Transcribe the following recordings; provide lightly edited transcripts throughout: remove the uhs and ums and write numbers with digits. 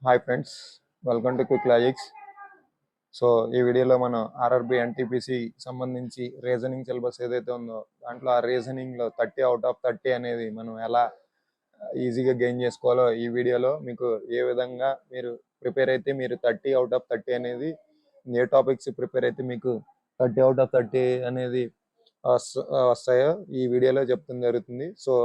Hi friends, welcome to quick logics. So ఈ వీడియోలో మనం ఆర్ఆర్బి ఎన్టీపీసీ సంబంధించి రీజనింగ్ సిలబస్ ఏదైతే ఉందో దాంట్లో ఆ రీజనింగ్లో 30 out of 30 అనేది మనం ఎలా ఈజీగా గెయిన్ చేసుకోవాలో ఈ వీడియోలో మీకు ఏ విధంగా మీరు ప్రిపేర్ అయితే మీరు 30 out of 30 అనేది ఏ టాపిక్స్ ప్రిపేర్ అయితే మీకు 30 out of 30 అనేది వస్తాయో ఈ వీడియోలో చెప్తుంది జరుగుతుంది. సో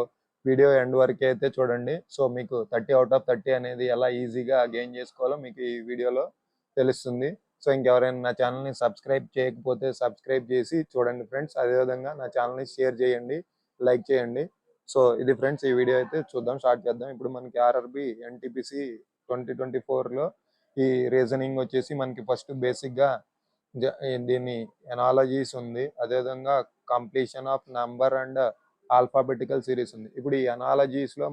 వీడియో ఎండ్ వరకు అయితే చూడండి. సో మీకు 30 out of 30 అనేది ఎలా ఈజీగా గెయిన్ చేసుకోవాలో మీకు ఈ వీడియోలో తెలుస్తుంది. సో ఇంకెవరైనా నా ఛానల్ని సబ్స్క్రైబ్ చేయకపోతే సబ్స్క్రైబ్ చేసి చూడండి ఫ్రెండ్స్. అదేవిధంగా నా ఛానల్ని షేర్ చేయండి, లైక్ చేయండి. సో ఇది ఫ్రెండ్స్, ఈ వీడియో అయితే స్టార్ట్ చేద్దాం. ఇప్పుడు మనకి ఆర్ఆర్బి ఎన్టీపీసీ 2024లో ఈ రీజనింగ్ వచ్చేసి మనకి ఫస్ట్ బేసిక్గా దీని ఎనాలజీస్ ఉంది, అదేవిధంగా completion of number and alphabetical series ఉంది. ఇప్పుడు ఈ ఎనాలజీలో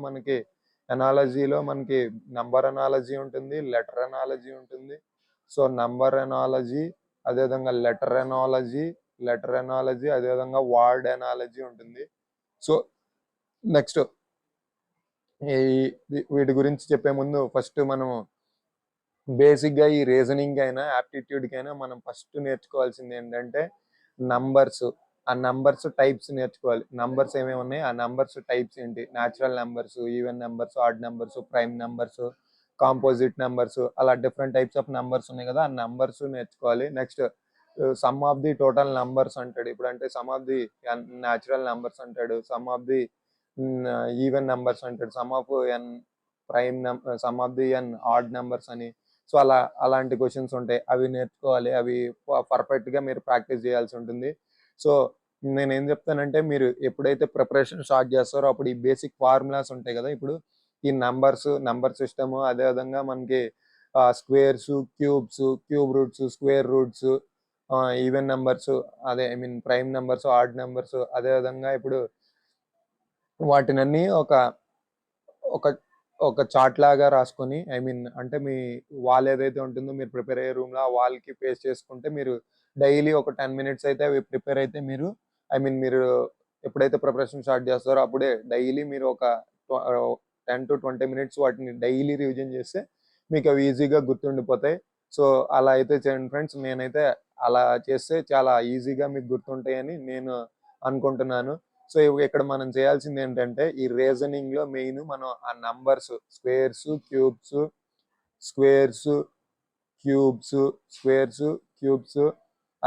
మనకి నంబర్ ఎనాలజీ ఉంటుంది, లెటర్ ఎనాలజీ ఉంటుంది. సో నంబర్ ఎనాలజీ, అదేవిధంగా లెటర్ ఎనాలజీ, అదేవిధంగా వర్డ్ ఎనాలజీ ఉంటుంది. సో నెక్స్ట్ వీటి గురించి చెప్పే ముందు ఫస్ట్ మనము బేసిక్గా ఈ రీజనింగ్ అయినా యాప్టిట్యూడ్కి అయినా మనం ఫస్ట్ నేర్చుకోవాల్సింది ఏంటంటే నంబర్స్. ఆ నంబర్స్ టైప్స్ నేర్చుకోవాలి. నంబర్స్ ఏమేమి ఉన్నాయి, ఆ నంబర్స్ టైప్స్ ఏంటి, natural numbers, even numbers, odd numbers, prime numbers, composite numbers, అలా డిఫరెంట్ టైప్స్ ఆఫ్ నెంబర్స్ ఉన్నాయి కదా, ఆ నెంబర్స్ నేర్చుకోవాలి. Next sum of the total numbers అంటాడు. ఇప్పుడు అంటే sum of the natural numbers అంటాడు, sum of the even numbers అంటాడు, sum of n prime sum of the n odd numbers అని. సో అలాంటి క్వశ్చన్స్ ఉంటాయి, అవి నేర్చుకోవాలి. అవి పర్ఫెక్ట్గా మీరు ప్రాక్టీస్ చేయాల్సి ఉంటుంది. సో నేనేం చెప్తానంటే మీరు ఎప్పుడైతే ప్రిపరేషన్ స్టార్ట్ చేస్తారో అప్పుడు ఈ బేసిక్ ఫార్ములాస్ ఉంటాయి కదా, ఇప్పుడు ఈ నంబర్ సిస్టము, అదేవిధంగా మనకి squares, cube roots, square roots, even numbers, prime numbers, odd numbers, అదేవిధంగా ఇప్పుడు వాటినన్నీ ఒక ఒక ఒక చార్ట్ లాగా రాసుకొని, అంటే మీ వాల్ ఏదైతే ఉంటుందో మీరు ప్రిపేర్ అయ్యే రూమ్లో ఆ వాల్కి పేస్ట్ చేసుకుంటే మీరు డైలీ ఒక 10 minutes అయితే అవి ప్రిపేర్ అయితే మీరు ఎప్పుడైతే ప్రిపరేషన్ స్టార్ట్ చేస్తారో అప్పుడే డైలీ మీరు ఒక 10 to 20 minutes వాటిని డైలీ రివిజన్ చేస్తే మీకు అవి ఈజీగా గుర్తుండిపోతాయి. సో అలా అయితే చేయండి ఫ్రెండ్స్. నేనైతే అలా చేస్తే చాలా ఈజీగా మీకు గుర్తుంటాయని నేను అనుకుంటున్నాను. సో ఇక్కడ మనం చేయాల్సింది ఏంటంటే ఈ రీజనింగ్ లో మెయిన్ మనం ఆ నంబర్స్ స్క్వేర్స్, క్యూబ్స్,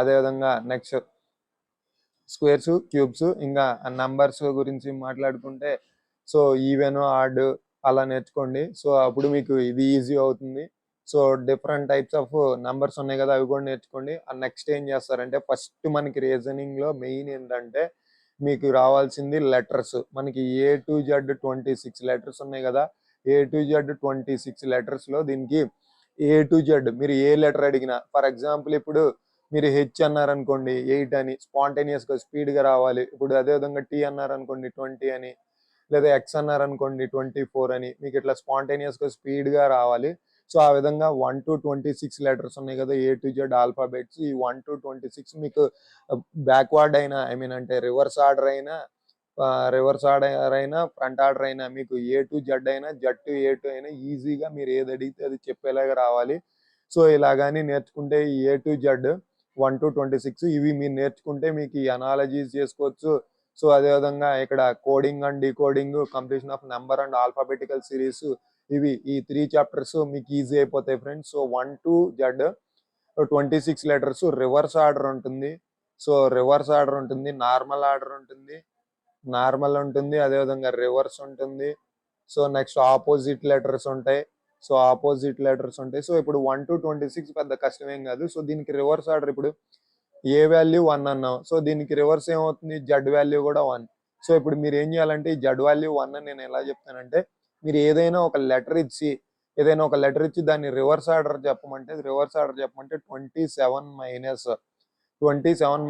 అదేవిధంగా నెక్స్ట్ స్క్వేర్స్, క్యూబ్స్, ఇంకా నంబర్స్ గురించి మాట్లాడుకుంటే సో ఈవెన్, ఆడ్ అలా నేర్చుకోండి. సో అప్పుడు మీకు ఇది ఈజీ అవుతుంది. So different types of numbers ఉన్నాయి కదా, అవి కూడా నేర్చుకోండి. నెక్స్ట్ ఏం చేస్తారంటే ఫస్ట్ మనకి రీజనింగ్ లో మెయిన్ ఏంటంటే మీకు రావాల్సింది లెటర్స్. మనకి A to Z 26 లెటర్స్ ఉన్నాయి కదా, A to Z 26 లెటర్స్లో దీనికి A to Z మీరు ఏ లెటర్ అడిగినా, ఫర్ ఎగ్జాంపుల్ ఇప్పుడు మీరు హెచ్ అన్నారనుకోండి 8 అని స్పాంటేనియస్గా స్పీడ్గా రావాలి. ఇప్పుడు అదేవిధంగా టీ అన్నారనుకోండి 20 అని, లేదా ఎక్స్ అన్నారనుకోండి 24 అని, మీకు ఇట్లా స్పాంటేనియస్గా స్పీడ్గా రావాలి. సో ఆ విధంగా 1 to 26 లెటర్స్ ఉన్నాయి కదా A to Z ఆల్ఫాబెట్స్. ఈ 1 to 26 మీకు బ్యాక్వర్డ్ అయినా అంటే రివర్స్ ఆర్డర్ అయినా ఫ్రంట్ ఆర్డర్ అయినా, మీకు A to Z అయినా Z to A to అయినా ఈజీగా మీరు ఏది అడిగితే అది చెప్పేలాగా రావాలి. సో ఇలాగాని నేర్చుకుంటే ఈ A to Z 1 to 26 ఇవి మీరు నేర్చుకుంటే మీకు ఈ అనాలజీస్ చేసుకోవచ్చు. సో అదేవిధంగా ఇక్కడ coding and decoding, completion of number and alphabetical series, ఈ 3 chapters మీకు ఈజీ అయిపోతాయి friends. So 1 to Z 26 letters reverse order ఉంటుంది. సో రివర్స్ ఆర్డర్ ఉంటుంది, నార్మల్ ఆర్డర్ ఉంటుంది, అదేవిధంగా రివర్స్ ఉంటుంది. సో నెక్స్ట్ ఆపోజిట్ లెటర్స్ ఉంటాయి. సో ఇప్పుడు 1 to 26 పెద్ద కష్టమేం కాదు. సో దీనికి రివర్స్ ఆర్డర్ ఇప్పుడు ఏ వాల్యూ 1 అన్నాం, సో దీనికి రివర్స్ ఏమవుతుంది, జెడ్ వాల్యూ కూడా 1. సో ఇప్పుడు మీరు ఏం చేయాలంటే ఈ జెడ్ వాల్యూ 1 అని నేను ఎలా చెప్తానంటే, మీరు ఏదైనా ఒక లెటర్ ఇచ్చి దాన్ని రివర్స్ ఆర్డర్ చెప్పమంటే 27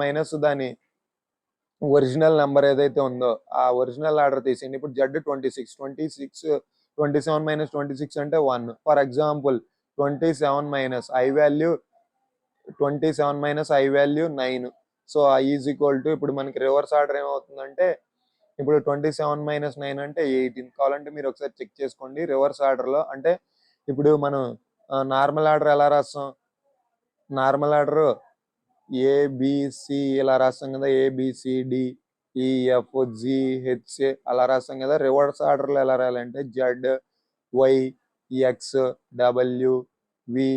మైనస్ దాని ఒరిజినల్ నెంబర్ ఏదైతే ఉందో ఆ ఒరిజినల్ ఆర్డర్ తీసేయండి. ఇప్పుడు జెడ్ 27 మైనస్ 26 అంటే 1. For example 27 minus I value 9. So I is equal to, ఇప్పుడు మనకి రివర్స్ ఆర్డర్ ఏమవుతుందంటే ఇప్పుడు 27 మైనస్ 9 అంటే 18. కావాలంటే మీరు ఒకసారి చెక్ చేసుకోండి రివర్స్ ఆర్డర్లో. అంటే ఇప్పుడు మనం నార్మల్ ఆర్డర్ ఎలా రాస్తాం? నార్మల్ ఆర్డర్ ఏబిసి ఇలా రాస్తాం కదా, ఏబిసిడి ఈఎఫ్జిహెచ్ అలా రాస్తాం కదా. రివర్స్ ఆర్డర్లో ఎలా రాయాలంటే Z Y X W V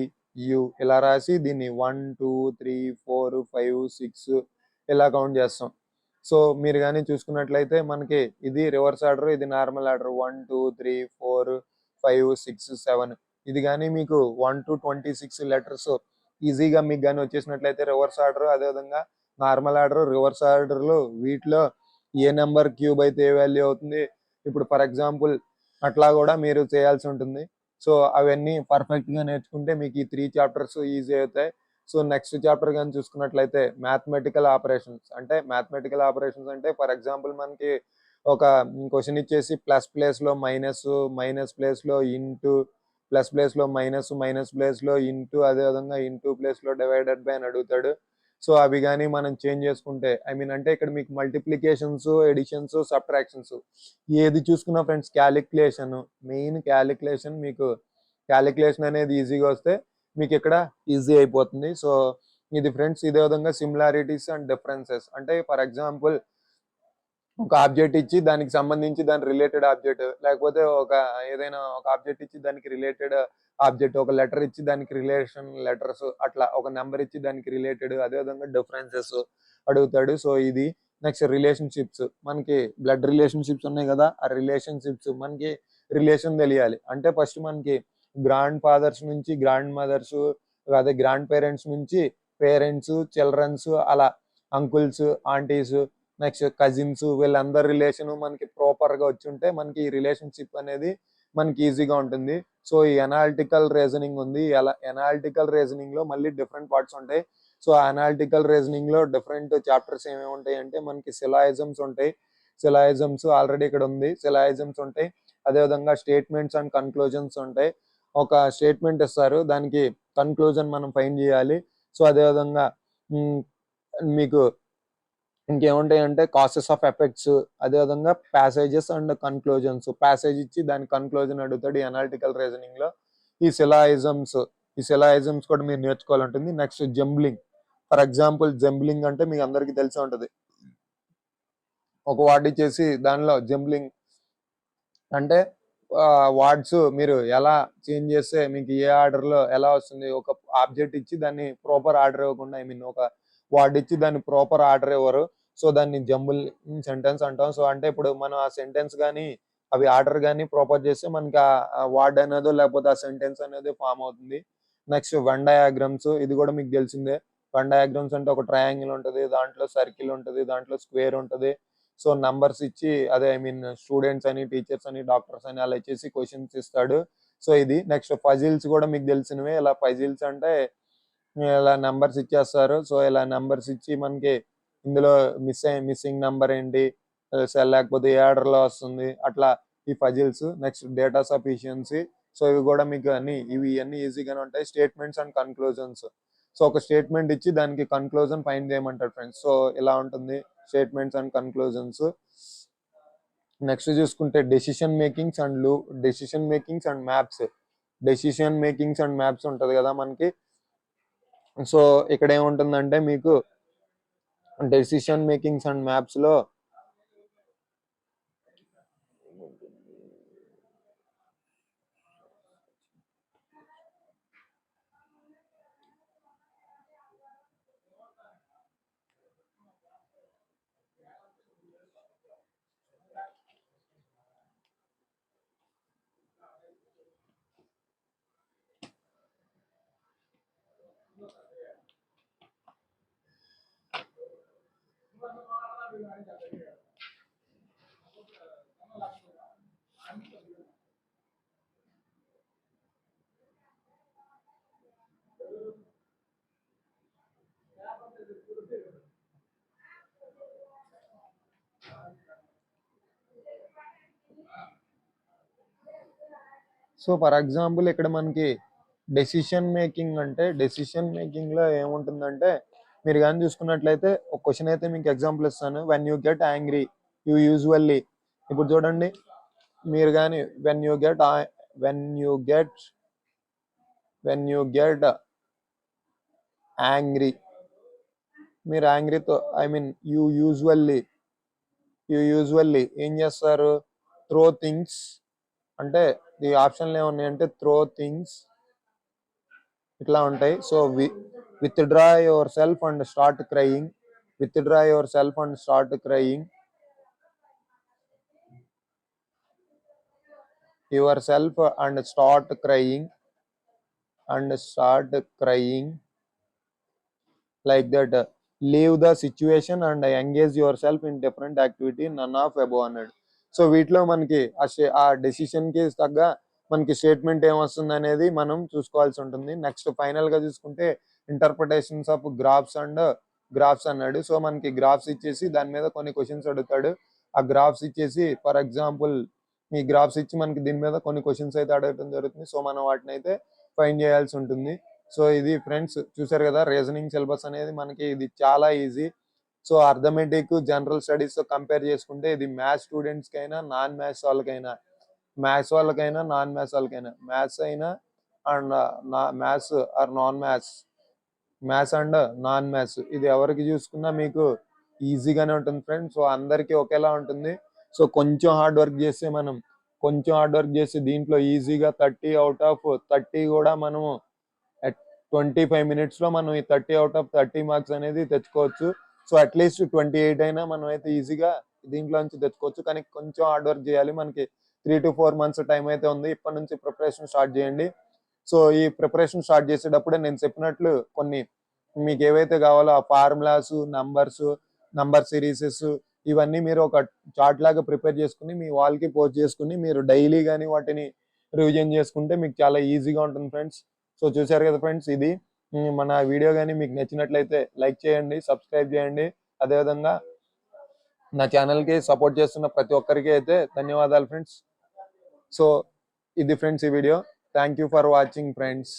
U ఇలా రాసి దీన్ని 1 2 3 4 5 6 ఇలా కౌంట్ చేస్తాం. సో మీరు కానీ చూసుకున్నట్లయితే మనకి ఇది రివర్స్ ఆర్డర్, ఇది నార్మల్ ఆర్డర్ 1 2 3 4 5 6 7. ఇది కానీ మీకు 1 to 26 లెటర్స్ ఈజీగా మీకు కానీ వచ్చేసినట్లయితే రివర్స్ ఆర్డర్. అదేవిధంగా నార్మల్ ఆర్డర్, రివర్స్ ఆర్డర్లు వీటిలో ఏ నెంబర్ క్యూబ్ అయితే ఏ వాల్యూ అవుతుంది, ఇప్పుడు ఫర్ ఎగ్జాంపుల్ అట్లా కూడా మీరు చేయాల్సి ఉంటుంది. సో అవన్నీ పర్ఫెక్ట్గా నేర్చుకుంటే మీకు ఈ 3 చాప్టర్స్ ఈజీ అవుతాయి. సో నెక్స్ట్ చాప్టర్ కానీ చూసుకున్నట్లయితే మ్యాథమెటికల్ ఆపరేషన్స్. అంటే మ్యాథమెటికల్ ఆపరేషన్స్ అంటే ఫర్ ఎగ్జాంపుల్ మనకి ఒక క్వశ్చన్ ఇచ్చేసి ప్లస్ ప్లేస్లో మైనస్, మైనస్ ప్లేస్లో ఇంటూ, ప్లస్ ప్లేస్లో మైనస్, మైనస్ ప్లేస్లో ఇంటూ, అదేవిధంగా ఇంటూ ప్లేస్లో డివైడెడ్ బై అని అడుగుతాడు. సో అవి కానీ మనం చేంజ్ చేసుకుంటే అంటే ఇక్కడ మీకు మల్టిప్లికేషన్స్, ఎడిషన్స్, సబ్ట్రాక్షన్స్ ఏది చూసుకున్నా ఫ్రెండ్స్ క్యాలిక్యులేషన్, మెయిన్ క్యాలిక్యులేషన్. మీకు క్యాలిక్యులేషన్ అనేది ఈజీగా వస్తే మీకు ఇక్కడ ఈజీ అయిపోతుంది. సో ఇది ఫ్రెండ్స్ ఇదే విధంగా సిమిలారిటీస్ అండ్ డిఫరెన్సెస్. అంటే ఫర్ ఎగ్జాంపుల్ ఒక ఆబ్జెక్ట్ ఇచ్చి దానికి సంబంధించి దాని రిలేటెడ్ ఆబ్జెక్ట్, లేకపోతే ఒక ఏదైనా ఒక ఆబ్జెక్ట్ ఇచ్చి దానికి రిలేటెడ్ ఆబ్జెక్ట్, ఒక లెటర్ ఇచ్చి దానికి రిలేషన్ లెటర్స్, అట్లా ఒక నెంబర్ ఇచ్చి దానికి రిలేటెడ్, అదేవిధంగా డిఫరెన్సెస్ అడుగుతాడు. సో ఇది నెక్స్ట్ రిలేషన్షిప్స్. మనకి బ్లడ్ రిలేషన్షిప్స్ ఉన్నాయి కదా, ఆ రిలేషన్షిప్స్ మనకి రిలేషన్ తెలియాలి. అంటే ఫస్ట్ మనకి గ్రాండ్ ఫాదర్స్ నుంచి గ్రాండ్ మదర్స్, అదే గ్రాండ్ పేరెంట్స్ నుంచి పేరెంట్స్, చిల్డ్రన్స్, అలా అంకుల్స్, ఆంటీస్, నెక్స్ట్ కజిన్స్, వీళ్ళందరి రిలేషన్ మనకి ప్రాపర్గా వచ్చి ఉంటే మనకి ఈ రిలేషన్షిప్ అనేది మనకి ఈజీగా ఉంటుంది. సో ఈ ఎనాలిటికల్ రీజనింగ్ ఉంది. ఎనాలిటికల్ రీజనింగ్ లో మళ్ళీ డిఫరెంట్ పార్ట్స్ ఉంటాయి. సో అనాలిటికల్ రీజనింగ్ లో డిఫరెంట్ చాప్టర్స్ ఏమేమి ఉంటాయి అంటే మనకి సిలాయిజమ్స్ ఉంటాయి. సిలాయిజమ్స్ ఆల్రెడీ ఇక్కడ ఉంది, సిలాయిజమ్స్ ఉంటాయి. అదేవిధంగా స్టేట్మెంట్స్ అండ్ కన్క్లూజన్స్ ఉంటాయి. ఒక స్టేట్మెంట్ ఇస్తారు, దానికి కన్క్లూజన్ మనం ఫైండ్ చేయాలి. సో అదేవిధంగా మీకు ఇంకేముంటాయి అంటే కాసెస్ ఆఫ్ ఎఫెక్ట్స్, అదేవిధంగా ప్యాసేజెస్ అండ్ కన్క్లూజన్స్. ప్యాసేజ్ ఇచ్చి దాని కన్క్లూజన్ అడుగుతాడు ఈ అనాలిటికల్ రీజనింగ్ లో. ఈ సిలాయిజమ్స్ కూడా మీరు నేర్చుకోవాలంటుంది. Next jumbling. For example jumbling అంటే మీకు అందరికీ తెలిసి ఉంటుంది. ఒక వర్డ్ ఇచ్చేసి దానిలో జంబ్లింగ్ అంటే వర్డ్స్ మీరు ఎలా చేంజ్ చేస్తే మీకు ఏ ఆర్డర్ లో ఎలా వస్తుంది. ఒక ఆబ్జెక్ట్ ఇచ్చి దాన్ని ప్రాపర్ ఆర్డర్ ఇవ్వకుండా, ఒక వర్డ్ ఇచ్చి దాన్ని ప్రాపర్ ఆర్డర్ ఇవ్వరు. సో దాన్ని జంబుల్ సెంటెన్స్ అంటాం. సో అంటే ఇప్పుడు మనం ఆ సెంటెన్స్ కానీ అవి ఆర్డర్ కానీ ప్రాపర్ చేస్తే మనకి ఆ వర్డ్ అనేది లేకపోతే ఆ సెంటెన్స్ అనేది ఫామ్ అవుతుంది. Next Venn diagrams. ఇది కూడా మీకు తెలిసిందే. వెన్ డయాగ్రామ్స్ అంటే ఒక ట్రయాంగిల్ ఉంటుంది, దాంట్లో సర్కిల్ ఉంటుంది, దాంట్లో స్క్వేర్ ఉంటుంది. సో నంబర్స్ ఇచ్చి అదే స్టూడెంట్స్ అని, టీచర్స్ అని, డాక్టర్స్ అని అలా ఇచ్చేసి క్వశ్చన్స్ ఇస్తాడు. సో ఇది నెక్స్ట్ పజిల్స్ కూడా మీకు తెలిసినవే. ఇలా పజిల్స్ అంటే ఇలా నంబర్స్ ఇచ్చేస్తారు. సో ఇలా నంబర్స్ ఇచ్చి మనకి ఇందులో మిస్సింగ్ నంబర్ ఏంటి, లేకపోతే ఏ ఆర్డర్ లో వస్తుంది, అట్లా ఈ puzzles. Next data sufficiency. So ఇవి కూడా మీకు ఇవి అన్ని ఈజీగానే ఉంటాయి. Statements and conclusions. సో ఒక స్టేట్మెంట్ ఇచ్చి దానికి కన్క్లూజన్ ఫైండ్ చేయమంటారు ఫ్రెండ్స్. సో ఇలా ఉంటుంది స్టేట్మెంట్స్ అండ్ కన్క్లూజన్స్. నెక్స్ట్ చూసుకుంటే decision makings and maps. Decision makings and maps ఉంటుంది కదా మనకి. సో ఇక్కడ ఏముంటుందంటే మీకు డెసిషన్ మేకింగ్స్ అండ్ మ్యాప్స్ లో సో ఫర్ ఎగ్జాంపుల్ ఇక్కడ మనకి డెసిషన్ మేకింగ్ అంటే, డెసిషన్ మేకింగ్ లో ఏముంటుందంటే మీరు కానీ చూసుకున్నట్లయితే ఒక క్వశ్చన్ అయితే మీకు ఎగ్జాంపుల్ ఇస్తాను. When you get angry you usually. ఇప్పుడు చూడండి మీరు కానీ when you get when you get angry, మీరు యాంగ్రీతో ఐ మీన్ యూ యూజువల్లీ ఏం చేస్తారు? త్రో థింగ్స్, అంటే ఈ ఆప్షన్లు ఏమున్నాయంటే త్రో థింగ్స్ ఇట్లా ఉంటాయి. So withdraw your self and start crying, withdraw your self and start crying, your self and start crying like that. Leave the situation and engage yourself in different activity, none of above అన్నాడు. So వీటిలో మనకి ఆ డెసిషన్కి తగ్గ మనకి statement ఏమొస్తుంది అనేది మనం చూసుకోవాల్సి ఉంటుంది. నెక్స్ట్ ఫైనల్గా చూసుకుంటే ఇంటర్ప్రిటేషన్స్ ఆఫ్ గ్రాఫ్స్ అన్నాడు. సో మనకి గ్రాఫ్స్ ఇచ్చేసి దాని మీద కొన్ని క్వశ్చన్స్ అడుగుతాడు. ఆ గ్రాఫ్స్ ఇచ్చేసి ఫర్ ఎగ్జాంపుల్ ఈ గ్రాఫ్స్ ఇచ్చి మనకి దీని మీద కొన్ని క్వశ్చన్స్ అయితే అడగడం జరుగుతుంది. సో మనం వాటిని అయితే ఫైండ్ చేయాల్సి ఉంటుంది. సో ఇది ఫ్రెండ్స్ చూసారు కదా, రీజనింగ్ సిలబస్ అనేది మనకి ఇది చాలా easy. So arithmetic, general studies తో కంపేర్ చేసుకుంటే ఇది మ్యాథ్స్ స్టూడెంట్స్కి అయినా నాన్ మ్యాథ్స్ వాళ్ళకైనా, మ్యాథ్స్ అయినా and maths or non maths, maths and non maths, ఇది ఎవరికి చూసుకున్నా మీకు ఈజీగానే ఉంటుంది ఫ్రెండ్స్. సో అందరికీ ఒకేలా ఉంటుంది. సో కొంచెం హార్డ్ వర్క్ చేస్తే దీంట్లో ఈజీగా 30 అవుట్ ఆఫ్ 30 కూడా మనము 25 minutes లో మనం ఈ 30 అవుట్ ఆఫ్ 30 మార్క్స్ అనేది తెచ్చుకోవచ్చు. సో అట్లీస్ట్ 28 అయినా మనం అయితే ఈజీగా దీంట్లో నుంచి తెచ్చుకోవచ్చు. కానీ కొంచెం హార్డ్ వర్క్ చేయాలి. మనకి 3 to 4 months టైం అయితే ఉంది. ఇప్పటి నుంచి ప్రిపరేషన్ స్టార్ట్ చేయండి. సో ఈ ప్రిపరేషన్ స్టార్ట్ చేసేటప్పుడే నేను చెప్పినట్లు కొన్ని మీకు ఏవైతే కావాలో ఆ ఫార్ములాస్, నంబర్ సిరీసెస్ ఇవన్నీ మీరు ఒక చార్ట్ లాగా ప్రిపేర్ చేసుకుని మీ వాల్కి పోస్ట్ చేసుకుని మీరు డైలీ కానీ వాటిని రివిజన్ చేసుకుంటే మీకు చాలా ఈజీగా ఉంటుంది ఫ్రెండ్స్. సో చూసారు కదా ఫ్రెండ్స్, ఇది మన వీడియో కానీ మీకు నచ్చినట్లయితే లైక్ చేయండి, సబ్స్క్రైబ్ చేయండి. అదేవిధంగా నా ఛానల్కి సపోర్ట్ చేస్తున్న ప్రతి ఒక్కరికి అయితే ధన్యవాదాలు ఫ్రెండ్స్. సో ఇది ఫ్రెండ్స్ ఈ video. Thank you for watching friends.